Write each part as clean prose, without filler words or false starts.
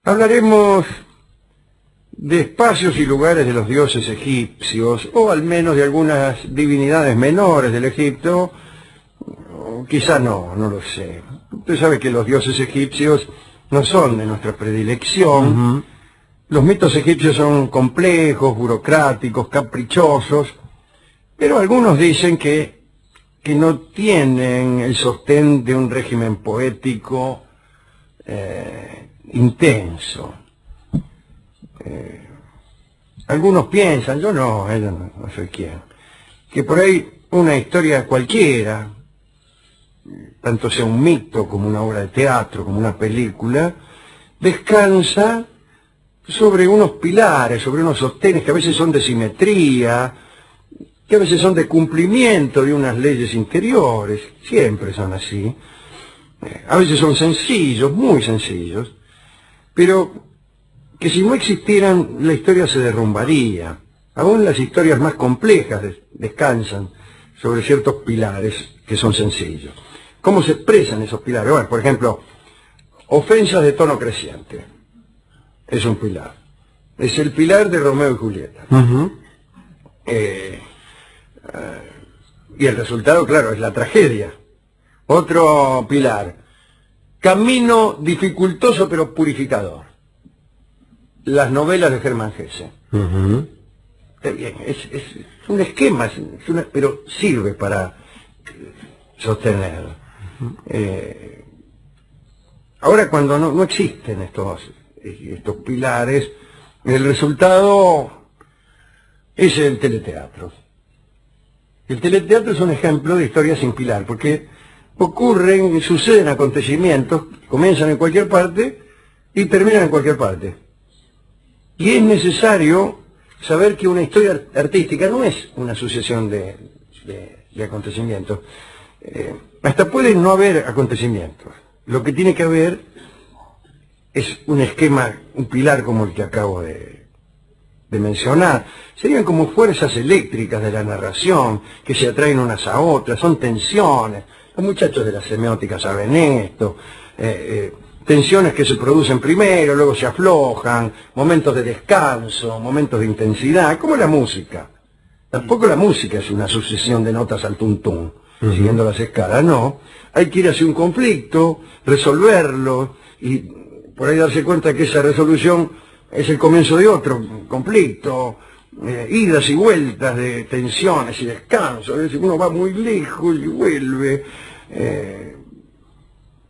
Hablaremos de espacios y lugares de los dioses egipcios, o al menos de algunas divinidades menores del Egipto, o quizá no lo sé. Usted sabe que los dioses egipcios no son de nuestra predilección. Los mitos egipcios son complejos, burocráticos, caprichosos, pero algunos dicen que no tienen el sostén de un régimen poético intenso. Algunos piensan, yo no soy quien, que por ahí una historia cualquiera, tanto sea un mito como una obra de teatro, como una película, descansa sobre unos pilares, sobre unos sostenes que a veces son de simetría, que a veces son de cumplimiento de unas leyes interiores, siempre son así. A veces son sencillos, muy sencillos, pero que si no existieran la historia se derrumbaría. Aún las historias más complejas descansan sobre ciertos pilares que son sencillos. ¿Cómo se expresan esos pilares? Bueno, por ejemplo, ofensas de tono creciente. Es un pilar. Es el pilar de Romeo y Julieta. Y el resultado, claro, es la tragedia. Otro pilar. Camino dificultoso pero purificador. Las novelas de Hermann Hesse. Está bien, es un esquema, pero sirve para sostener. Ahora, cuando no existen estos pilares, el resultado es el teleteatro. El teleteatro es un ejemplo de historia sin pilar, porque suceden acontecimientos, comienzan en cualquier parte y terminan en cualquier parte. Y es necesario saber que una historia artística no es una sucesión de acontecimientos. Hasta puede no haber acontecimientos. Lo que tiene que haber es un esquema, un pilar como el que acabo de mencionar. Serían como fuerzas eléctricas de la narración que se atraen unas a otras, son tensiones. Los muchachos de la semiótica saben esto. Tensiones que se producen primero, luego se aflojan, momentos de descanso, momentos de intensidad, como la música. Tampoco la música es una sucesión de notas al tuntún, siguiendo las escalas, no. Hay que ir hacia un conflicto, resolverlo, y por ahí darse cuenta que esa resolución es el comienzo de otro conflicto, idas y vueltas de tensiones y descanso. Es decir, uno va muy lejos y vuelve.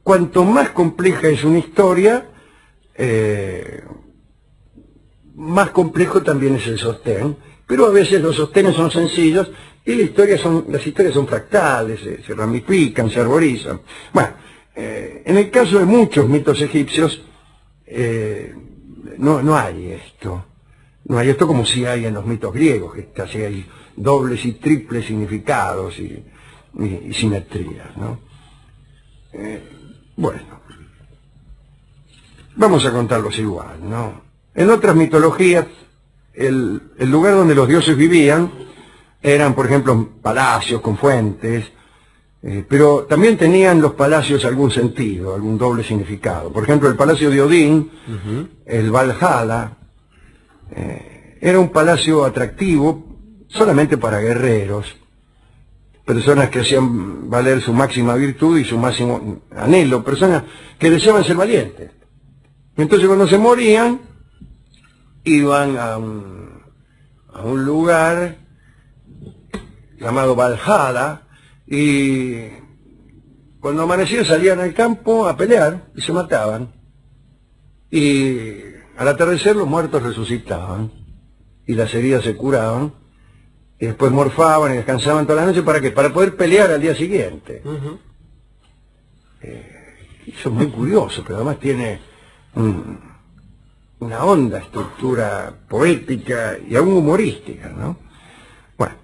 Cuanto más compleja es una historia, más complejo también es el sostén, pero a veces los sostenes son sencillos y las historias son fractales, se ramifican, se arborizan. Bueno, en el caso de muchos mitos egipcios, no hay esto. No hay esto como si hay en los mitos griegos, que casi hay dobles y triples significados y simetrías, ¿no? Bueno, vamos a contarlos igual, ¿no? En otras mitologías, el lugar donde los dioses vivían eran, por ejemplo, palacios con fuentes, pero también tenían los palacios algún sentido, algún doble significado. Por ejemplo, el palacio de Odín, el Valhalla, era un palacio atractivo solamente para guerreros, personas que hacían valer su máxima virtud y su máximo anhelo, personas que deseaban ser valientes. Entonces, cuando se morían, iban a un lugar llamado Valhalla, y cuando amanecía salían al campo a pelear y se mataban. Y al atardecer los muertos resucitaban y las heridas se curaban y después morfaban y descansaban toda la noche. ¿Para qué? Para poder pelear al día siguiente. Eso es muy curioso, pero además tiene una honda estructura poética y aún humorística, ¿no? Bueno,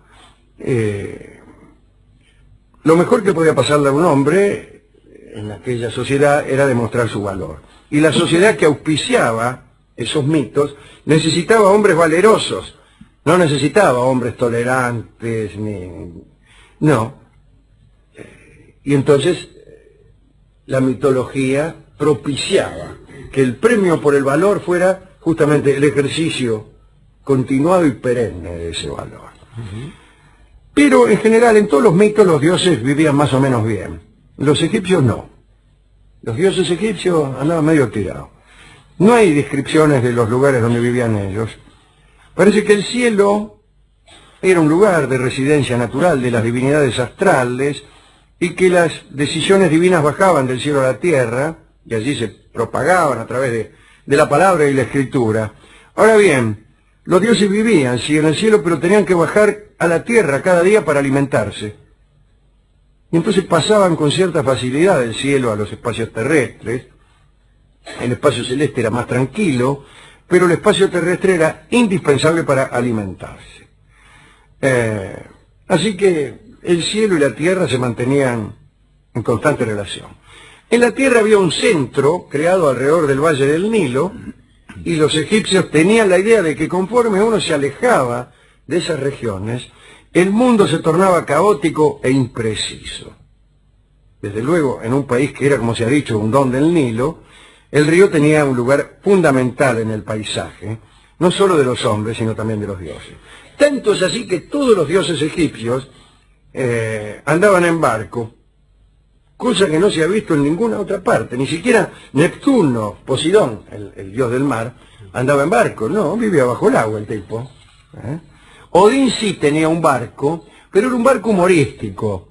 lo mejor que podía pasarle a un hombre en aquella sociedad era demostrar su valor. Y la sociedad que auspiciaba esos mitos necesitaba hombres valerosos, no necesitaba hombres tolerantes, no. Y entonces la mitología propiciaba que el premio por el valor fuera justamente el ejercicio continuado y perenne de ese valor. Pero en general, en todos los mitos, los dioses vivían más o menos bien. Los egipcios no. Los dioses egipcios andaban medio tirados. No hay descripciones de los lugares donde vivían ellos. Parece que el cielo era un lugar de residencia natural de las divinidades astrales y que las decisiones divinas bajaban del cielo a la tierra y allí se propagaban a través de la palabra y la escritura. Ahora bien, los dioses vivían, sí, en el cielo, pero tenían que bajar a la tierra cada día para alimentarse. Y entonces pasaban con cierta facilidad del cielo a los espacios terrestres. El espacio celeste era más tranquilo, pero el espacio terrestre era indispensable para alimentarse. Así que el cielo y la tierra se mantenían en constante relación. En la tierra había un centro creado alrededor del valle del Nilo, y los egipcios tenían la idea de que conforme uno se alejaba de esas regiones, el mundo se tornaba caótico e impreciso. Desde luego, en un país que era, como se ha dicho, un don del Nilo, el río tenía un lugar fundamental en el paisaje, no solo de los hombres, sino también de los dioses. Tanto es así que todos los dioses egipcios andaban en barco, cosa que no se ha visto en ninguna otra parte. Ni siquiera Neptuno, Poseidón, el dios del mar, andaba en barco. No, vivía bajo el agua el tipo. Odín sí tenía un barco, pero era un barco humorístico.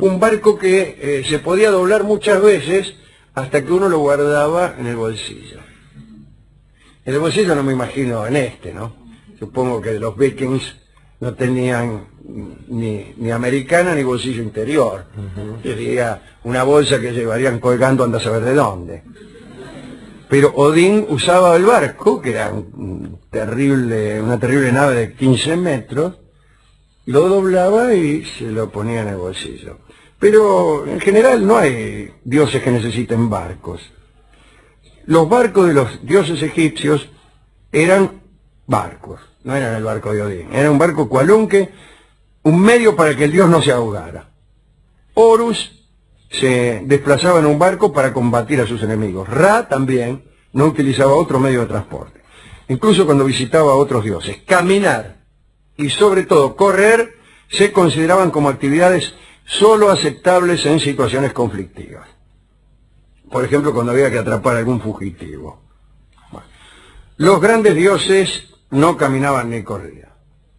Un barco que se podía doblar muchas veces hasta que uno lo guardaba en el bolsillo. En el bolsillo no me imagino en este, ¿no? Supongo que los vikings no tenían ni americana ni bolsillo interior. Sería una bolsa que llevarían colgando anda a saber de dónde. Pero Odín usaba el barco, que era una terrible nave de 15 metros, lo doblaba y se lo ponía en el bolsillo. Pero en general no hay dioses que necesiten barcos. Los barcos de los dioses egipcios eran barcos, no eran el barco de Odín. Era un barco cualunque, un medio para que el dios no se ahogara. Horus se desplazaba en un barco para combatir a sus enemigos. Ra también no utilizaba otro medio de transporte. Incluso cuando visitaba a otros dioses. Caminar y sobre todo correr se consideraban como actividades solo aceptables en situaciones conflictivas. Por ejemplo, cuando había que atrapar a algún fugitivo. Bueno, los grandes dioses no caminaban ni corrían.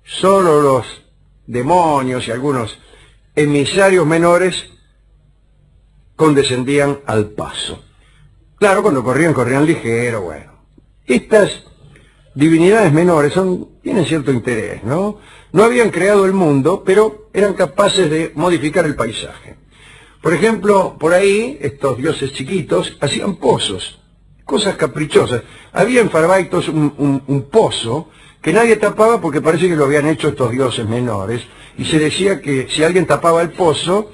Solo los demonios y algunos emisarios menores condescendían al paso. Claro, cuando corrían ligero, bueno. Estas divinidades menores tienen cierto interés, ¿no? No habían creado el mundo, pero eran capaces de modificar el paisaje. Por ejemplo, por ahí, estos dioses chiquitos hacían pozos, cosas caprichosas. Había en Farbaitos un pozo que nadie tapaba porque parece que lo habían hecho estos dioses menores, y se decía que si alguien tapaba el pozo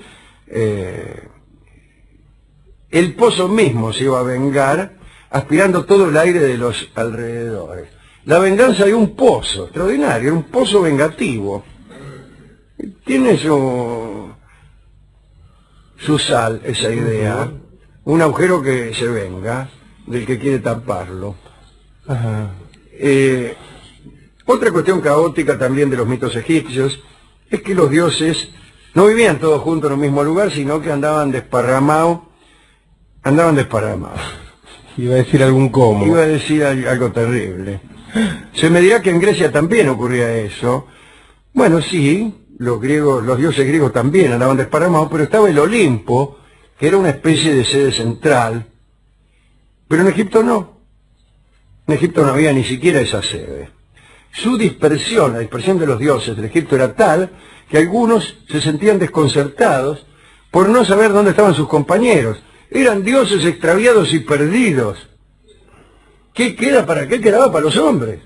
mismo se iba a vengar, aspirando todo el aire de los alrededores. La venganza de un pozo, extraordinario, un pozo vengativo. Tiene su sal, esa idea. Un agujero que se venga del que quiere taparlo. Otra cuestión caótica también de los mitos egipcios es que los dioses no vivían todos juntos en un mismo lugar, sino que andaban desparramados. Iba a decir algún cómo. Iba a decir algo terrible. Se me dirá que en Grecia también ocurría eso. Bueno, sí, los dioses griegos también andaban desparramados, pero estaba el Olimpo, que era una especie de sede central. Pero en Egipto no. En Egipto no había ni siquiera esa sede. Su dispersión, la dispersión de los dioses del Egipto era tal que algunos se sentían desconcertados por no saber dónde estaban sus compañeros. Eran dioses extraviados y perdidos. ¿Qué quedaba para los hombres?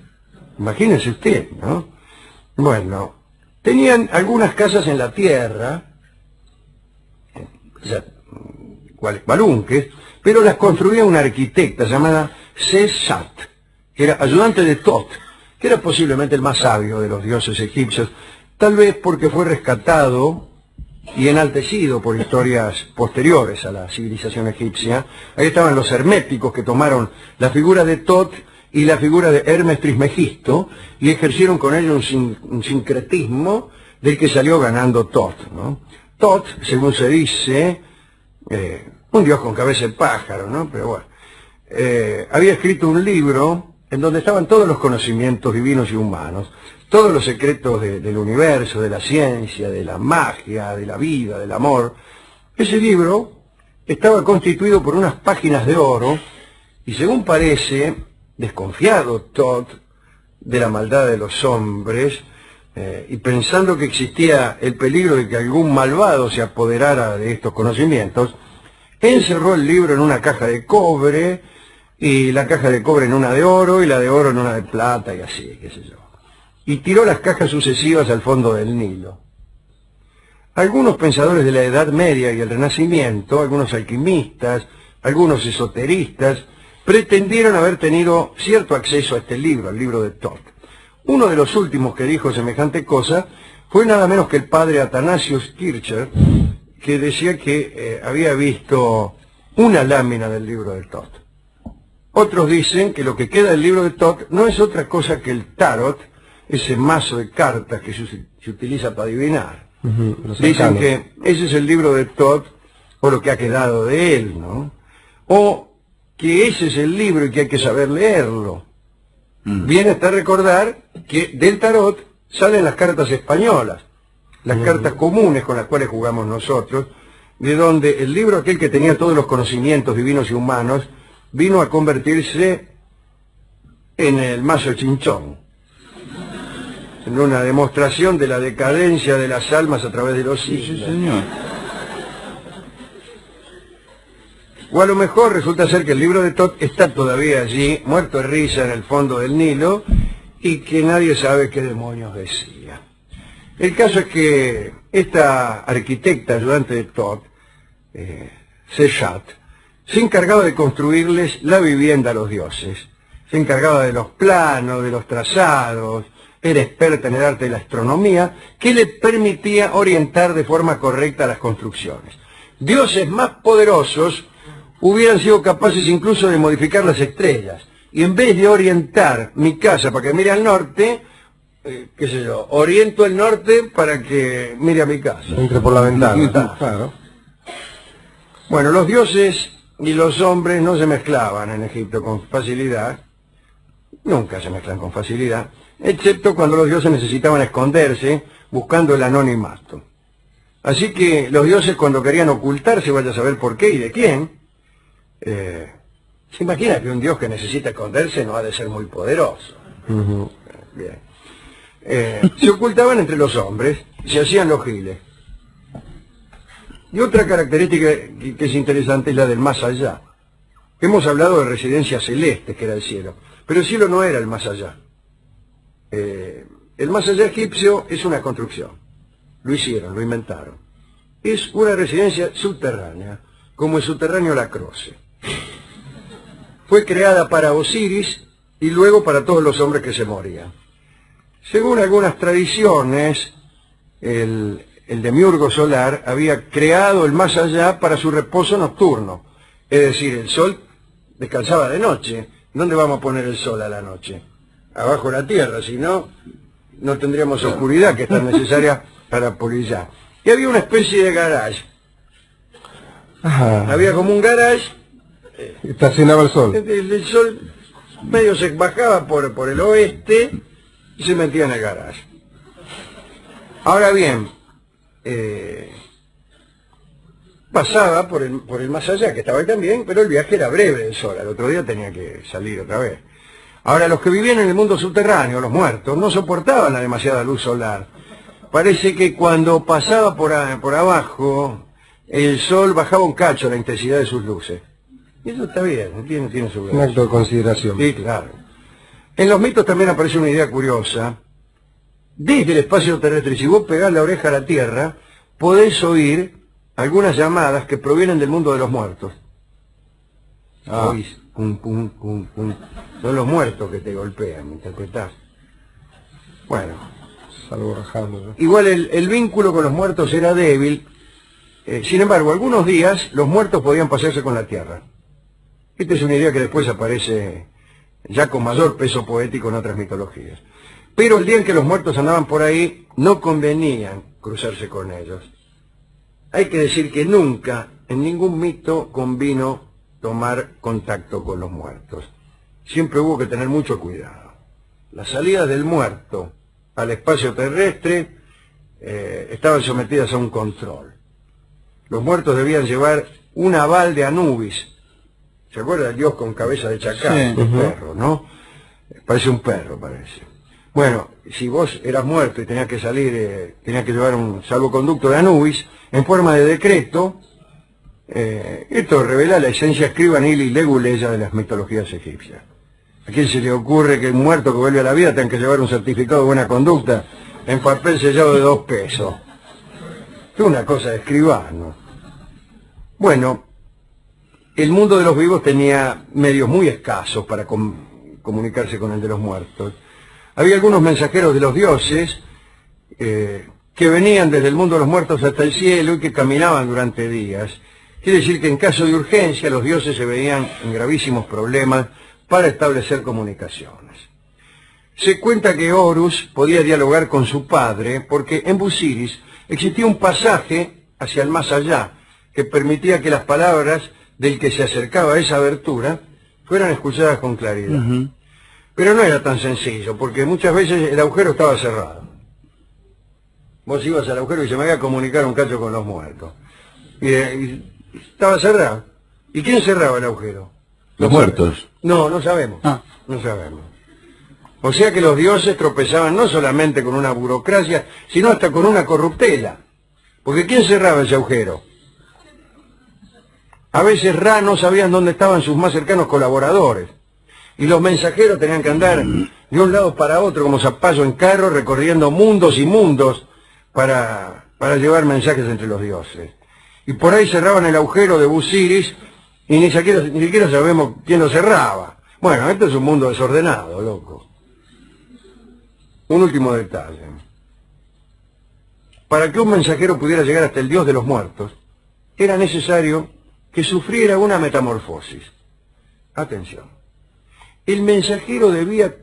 Imagínese usted, ¿no? Bueno, tenían algunas casas en la tierra, balunques, pero las construía una arquitecta llamada Sesat, que era ayudante de Tot, que era posiblemente el más sabio de los dioses egipcios, tal vez porque fue rescatado y enaltecido por historias posteriores a la civilización egipcia. Ahí estaban los herméticos que tomaron la figura de Tot y la figura de Hermes Trismegisto y ejercieron con ello un sincretismo del que salió ganando Tot, ¿no? Tot, según se dice, un dios con cabeza de pájaro, ¿no? Pero bueno, había escrito un libro en donde estaban todos los conocimientos divinos y humanos, todos los secretos del universo, de la ciencia, de la magia, de la vida, del amor. Ese libro estaba constituido por unas páginas de oro y, según parece, desconfiado Tot de la maldad de los hombres y pensando que existía el peligro de que algún malvado se apoderara de estos conocimientos, encerró el libro en una caja de cobre y la caja de cobre en una de oro y la de oro en una de plata y así, qué sé yo. Y tiró las cajas sucesivas al fondo del Nilo. Algunos pensadores de la Edad Media y el Renacimiento, algunos alquimistas, algunos esoteristas, pretendieron haber tenido cierto acceso a este libro, al libro de Tot. Uno de los últimos que dijo semejante cosa fue nada menos que el padre Athanasius Kircher, que decía que había visto una lámina del libro de Tot. Otros dicen que lo que queda del libro de Tot no es otra cosa que el tarot, ese mazo de cartas que se utiliza para adivinar. Dicen que ese es el libro de Tot, o lo que ha quedado de él, ¿no? O que ese es el libro y que hay que saber leerlo. Bien está recordar que del tarot salen las cartas españolas, las cartas comunes con las cuales jugamos nosotros, de donde el libro aquel que tenía todos los conocimientos divinos y humanos vino a convertirse en el mazo chinchón, en una demostración de la decadencia de las almas a través de los siglos. Sí, señor. O a lo mejor resulta ser que el libro de Tot está todavía allí, muerto de risa en el fondo del Nilo, y que nadie sabe qué demonios decía. El caso es que esta arquitecta ayudante de Tot, Seshat, se encargaba de construirles la vivienda a los dioses. Se encargaba de los planos, de los trazados, era experta en el arte de la astronomía, que le permitía orientar de forma correcta las construcciones. Dioses más poderosos hubieran sido capaces incluso de modificar las estrellas, y en vez de orientar mi casa para que mire al norte, qué sé yo, oriento el norte para que mire a mi casa. Entre por la ventana. Claro. Bueno, los dioses y los hombres no se mezclaban en Egipto con facilidad, nunca se mezclan con facilidad, excepto cuando los dioses necesitaban esconderse buscando el anonimato. Así que los dioses, cuando querían ocultarse, vaya a saber por qué y de quién, se imagina que un dios que necesita esconderse no ha de ser muy poderoso. Bien. Se ocultaban entre los hombres, se hacían los giles. Y otra característica que es interesante es la del más allá. Hemos hablado de residencias celestes, que era el cielo, pero el cielo no era el más allá. El más allá egipcio es una construcción. Lo hicieron, lo inventaron. Es una residencia subterránea, como el subterráneo La Croce. Fue creada para Osiris y luego para todos los hombres que se morían. Según algunas tradiciones, el demiurgo solar había creado el más allá para su reposo nocturno. Es decir, el sol descansaba de noche. ¿Dónde vamos a poner el sol a la noche? Abajo de la tierra, si no, no tendríamos oscuridad que es tan necesaria para polillar. Y había una especie de garage. Había como un garage. Estacionaba el sol. El sol medio se bajaba por el oeste y se metía en el garage. Ahora bien, pasaba por el más allá, que estaba ahí también, pero el viaje era breve del sol, al otro día tenía que salir otra vez. Ahora, los que vivían en el mundo subterráneo, los muertos, no soportaban la demasiada luz solar. Parece que cuando pasaba por abajo, el sol bajaba un cacho la intensidad de sus luces. Y eso está bien, tiene su Un acto de consideración. Sí, claro. En los mitos también aparece una idea curiosa. Desde el espacio terrestre, si vos pegás la oreja a la tierra, podés oír algunas llamadas que provienen del mundo de los muertos. Oís, pum, pum, pum, pum. Son los muertos que te golpean, ¿me interpretás? Bueno, Salvo rajando, ¿no? igual el vínculo con los muertos era débil, Sin embargo, algunos días los muertos podían pasearse con la tierra. Esta es una idea que después aparece ya con mayor peso poético en otras mitologías. Pero el día en que los muertos andaban por ahí, no convenían cruzarse con ellos. Hay que decir que nunca, en ningún mito, convino tomar contacto con los muertos. Siempre hubo que tener mucho cuidado. Las salidas del muerto al espacio terrestre estaban sometidas a un control. Los muertos debían llevar un aval de Anubis. ¿Se acuerda el dios con cabeza de chacal? Sí. Un perro, ¿no? Parece un perro, parece. Bueno, si vos eras muerto y tenías que salir, tenías que llevar un salvoconducto de Anubis, en forma de decreto, esto revela la esencia escribanil y leguleya de las mitologías egipcias. ¿A quién se le ocurre que un muerto que vuelve a la vida tenga que llevar un certificado de buena conducta en papel sellado de 2 pesos? Es una cosa de escribano. Bueno, el mundo de los vivos tenía medios muy escasos para comunicarse con el de los muertos. Había algunos mensajeros de los dioses que venían desde el mundo de los muertos hasta el cielo y que caminaban durante días. Quiere decir que en caso de urgencia los dioses se veían en gravísimos problemas para establecer comunicaciones. Se cuenta que Horus podía dialogar con su padre porque en Busiris existía un pasaje hacia el más allá que permitía que las palabras del que se acercaba a esa abertura fueran escuchadas con claridad. Pero no era tan sencillo, porque muchas veces el agujero estaba cerrado. Vos ibas al agujero y se me iba a comunicar un cacho con los muertos. Y estaba cerrado. ¿Y quién cerraba el agujero? Los muertos. No, no sabemos. No sabemos. O sea que los dioses tropezaban no solamente con una burocracia, sino hasta con una corruptela. Porque ¿quién cerraba ese agujero? A veces Ra no sabían dónde estaban sus más cercanos colaboradores. Y los mensajeros tenían que andar de un lado para otro como zapallo en carro, recorriendo mundos y mundos para llevar mensajes entre los dioses. Y por ahí cerraban el agujero de Busiris y ni siquiera sabemos quién lo cerraba. Bueno, esto es un mundo desordenado, loco. Un último detalle. Para que un mensajero pudiera llegar hasta el dios de los muertos, era necesario que sufriera una metamorfosis. Atención. El mensajero debía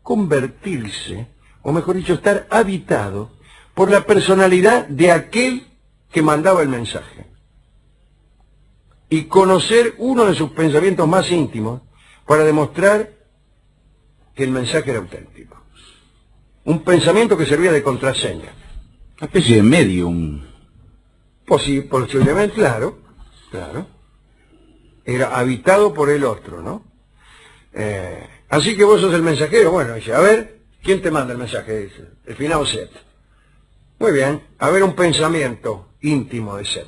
convertirse, o mejor dicho, estar habitado por la personalidad de aquel que mandaba el mensaje. Y conocer uno de sus pensamientos más íntimos para demostrar que el mensaje era auténtico. Un pensamiento que servía de contraseña. Una especie de medium. Posiblemente, claro. Era habitado por el otro, ¿no? Así que vos sos el mensajero. Bueno, dice, a ver, ¿quién te manda el mensaje? Dice, el finado Set. Muy bien, a ver un pensamiento íntimo de Set.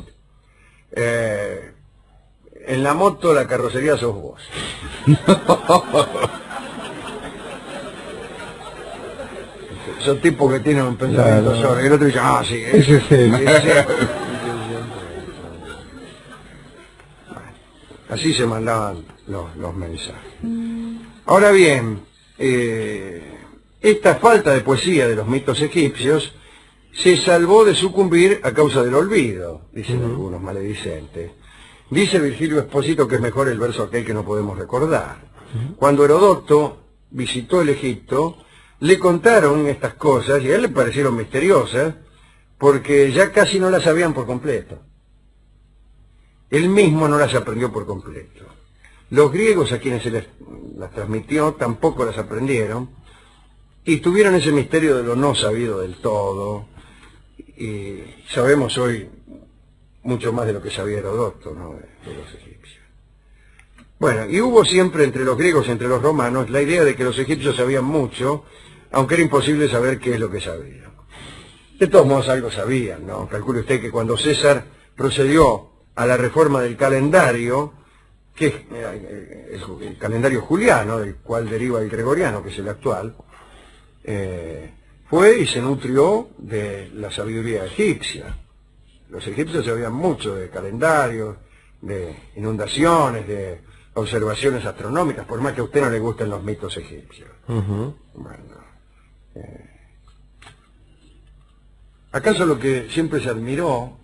En la moto, la carrocería sos vos. Son tipos que tienen un pensamiento sobre. El otro dice, sí, ese es él. Así se mandaban los mensajes. Ahora bien, esta falta de poesía de los mitos egipcios se salvó de sucumbir a causa del olvido, dicen algunos maledicentes. Dice Virgilio Espósito que es mejor el verso aquel que no podemos recordar. Cuando Herodoto visitó el Egipto, le contaron estas cosas y a él le parecieron misteriosas porque ya casi no las sabían por completo. Él mismo no las aprendió por completo. Los griegos a quienes se las transmitió tampoco las aprendieron y tuvieron ese misterio de lo no sabido del todo. Y sabemos hoy mucho más de lo que sabía Herodoto, ¿no? de los egipcios. Bueno, y hubo siempre entre los griegos y entre los romanos la idea de que los egipcios sabían mucho, aunque era imposible saber qué es lo que sabían. De todos modos algo sabían, ¿no? Calcule usted que cuando César procedió a la reforma del calendario, que es el calendario juliano, del cual deriva el gregoriano, que es el actual, fue y se nutrió de la sabiduría egipcia. Los egipcios sabían mucho de calendarios, de inundaciones, de observaciones astronómicas, por más que a usted no le gusten los mitos egipcios. Bueno, ¿acaso lo que siempre se admiró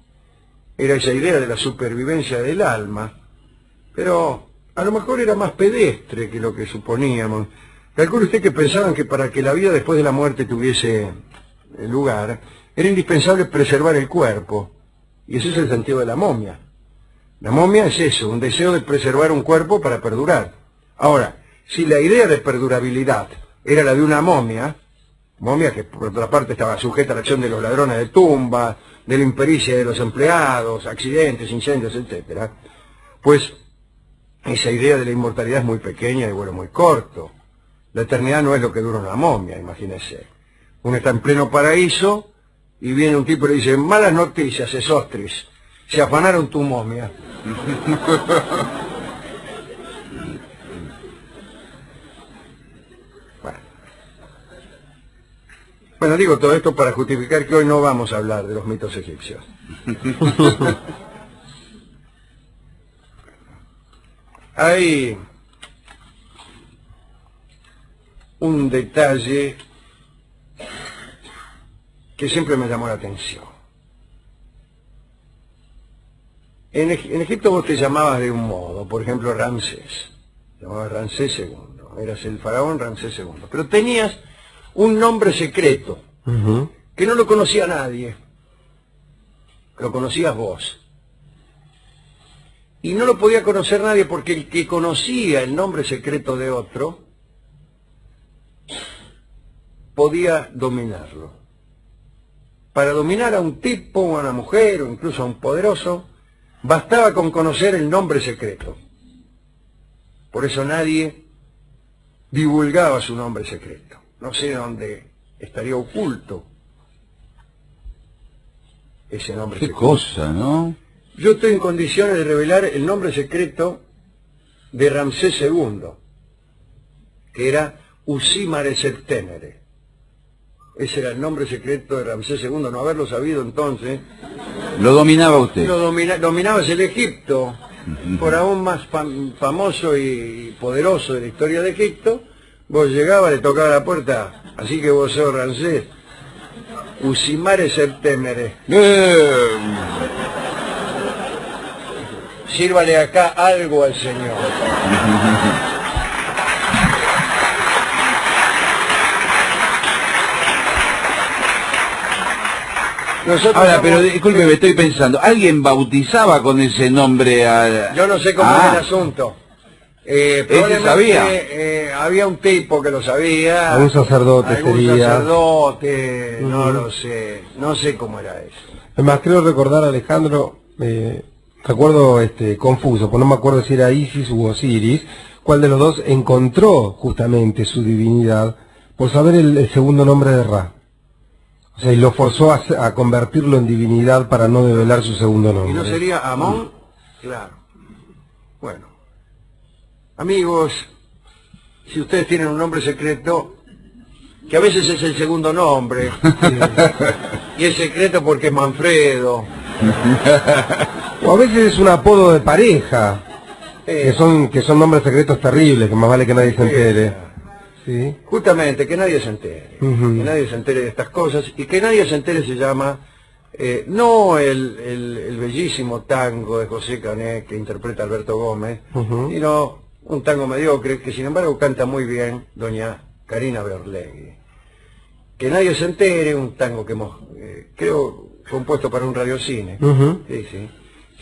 era esa idea de la supervivencia del alma, pero a lo mejor era más pedestre que lo que suponíamos. Calcule usted que pensaban que para que la vida después de la muerte tuviese lugar, era indispensable preservar el cuerpo, y ese es el sentido de la momia. La momia es eso, un deseo de preservar un cuerpo para perdurar. Ahora, si la idea de perdurabilidad era la de una momia que por otra parte estaba sujeta a la acción de los ladrones de tumba, de la impericia de los empleados, accidentes, incendios, etcétera, pues esa idea de la inmortalidad es muy pequeña y vuelo muy corto. La eternidad no es lo que dura una momia, imagínese. Uno está en pleno paraíso y viene un tipo y le dice: malas noticias, Sesostris, se afanaron tu momia. Bueno, digo todo esto para justificar que hoy no vamos a hablar de los mitos egipcios. Hay un detalle que siempre me llamó la atención. En Egipto vos te llamabas de un modo, por ejemplo Ramsés, te llamabas Ramsés II, eras el faraón Ramsés II, pero tenías un nombre secreto, que no lo conocía nadie, lo conocías vos. Y no lo podía conocer nadie porque el que conocía el nombre secreto de otro podía dominarlo. Para dominar a un tipo, o a una mujer, o incluso a un poderoso, bastaba con conocer el nombre secreto. Por eso nadie divulgaba su nombre secreto. No sé dónde estaría oculto ese nombre secreto. Qué cosa, ¿no? Yo estoy en condiciones de revelar el nombre secreto de Ramsés II, que era Usimare Septénere. Ese era el nombre secreto de Ramsés II. No haberlo sabido entonces... Lo dominaba usted. Lo dominabas el Egipto, por aún más famoso y poderoso de la historia de Egipto. Vos llegabas, le tocaba la puerta: así que vos sos Ramsés, Usimare Septénere. Sírvale acá algo al señor. Ahora, pero disculpe, me estoy pensando, ¿alguien bautizaba con ese nombre a...? Yo no sé cómo era el asunto. ¿Ese sabía? Había un tipo que lo sabía. Algún sacerdote algún sería. sacerdote, no lo sé. No sé cómo era eso. Además, creo recordar, Alejandro, recuerdo confuso, porque no me acuerdo si era Isis u Osiris, cuál de los dos encontró justamente su divinidad por saber el segundo nombre de Ra. O sea, y lo forzó a convertirlo en divinidad para no develar su segundo nombre. ¿Y no sería Amón? Claro. Bueno. Amigos, si ustedes tienen un nombre secreto, que a veces es el segundo nombre, y es secreto porque es Manfredo. O a veces es un apodo de pareja, que son nombres secretos terribles, que más vale que nadie se entere. Sí. Justamente, que nadie se entere, que nadie se entere de estas cosas, y que nadie se entere se llama, no el bellísimo tango de José Canet que interpreta Alberto Gómez, sino un tango mediocre que sin embargo canta muy bien doña Karina Beorlegui. Que nadie se entere, un tango que hemos, creo, compuesto para un radiocine,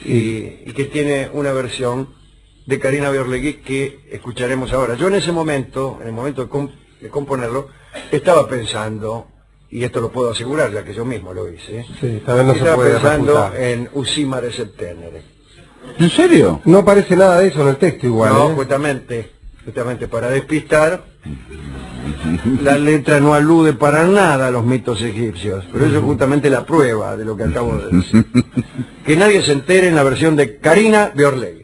y que tiene una versión de Karina Beorlegui que escucharemos ahora. Yo en ese momento, en el momento de componerlo, estaba pensando, y esto lo puedo asegurar ya que yo mismo lo hice, estaba pensando en Usimare Septénere. ¿En serio? No aparece nada de eso en el texto igual. No, justamente para despistar, la letra no alude para nada a los mitos egipcios, pero eso es justamente la prueba de lo que acabo de decir. Que nadie se entere en la versión de Karina Beorlegui.